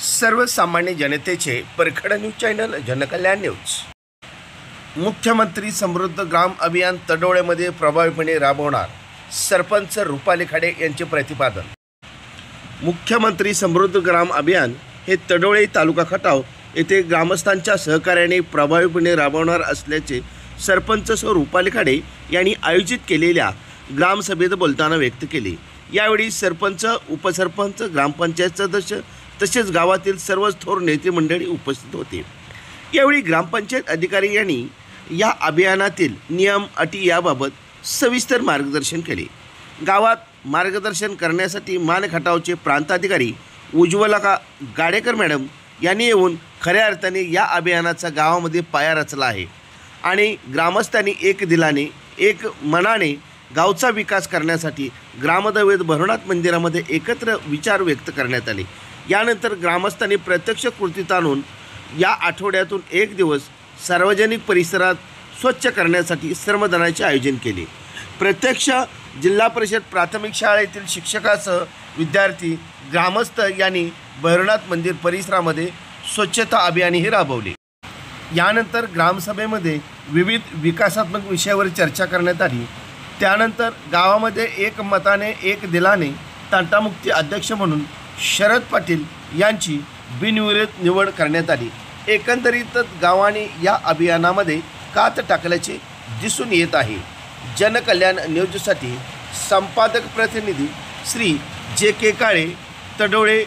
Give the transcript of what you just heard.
सर्वसामान्य जनतेचे परखड न्यूज चॅनल जनकल्याण न्यूज। मुख्यमंत्री समृद्ध ग्राम अभियान तडोळेमध्ये प्रभावीपणे राबवणार, सरपंच रुपाली खाडे यांचे प्रतिपादन। मुख्यमंत्री समृद्ध ग्राम अभियान हे तडोळे तालुका खटाव येथे ग्रामस्थांच्या सहकार्याने प्रभावीपणे राबवणार असल्याचे सरपंच रुपाली खाडे यांनी आयोजित केलेल्या ग्रामसभेत बोलताना व्यक्त केले। यावेळी सरपंच, उपसरपंच, ग्रामपंचायत सदस्य तसेच गावातील सर्वच थोर नेते मंडळी उपस्थित होते। यावेळी ग्रामपंचायत अधिकारी यांनी या अभियानातील नियम अटी याबाबत सविस्तर मार्गदर्शन केले। गावात मार्गदर्शन करण्यासाठी मानखटावचे प्रांताधिकारी उज्ज्वला गाडेकर मॅडम यांनी येऊन खऱ्या अर्थाने या अभियानाचा गावामध्ये पाया रचला आहे आणि ग्रामस्थांनी एक दिलाने एक मनाने गावचा विकास करण्यासाठी ग्रामदैवत भरवनाथ मंदिरामध्ये एकत्र विचार व्यक्त करण्यात आले। यानंतर ग्रामस्थांनी प्रत्यक्ष कृतीत आणून या आठवड्यातून एक दिवस सार्वजनिक परिसरात स्वच्छ करण्यासाठी श्रमदानाचे आयोजन केले। प्रत्यक्ष जिल्हा परिषद प्राथमिक शाळेतील शिक्षकासह विद्यार्थी, ग्रामस्थ यांनी भैरवनाथ मंदिर परिसरामध्ये स्वच्छता अभियानही राबवले। यानंतर ग्रामसभेमध्ये विविध विकासात्मक विषयावर चर्चा करण्यात आली। त्यानंतर गावामध्ये एक मताने एक दिलाने तंटामुक्ती अध्यक्ष म्हणून शरद पाटील यांची बिनविरोध निवड करण्यात आली। एकंदरीतच गावाने या अभियानामध्ये कात टाकल्याचे दिसून येत आहे। जनकल्याण न्यूजसाठी संपादक प्रतिनिधी श्री जे के काळे, तडोळे।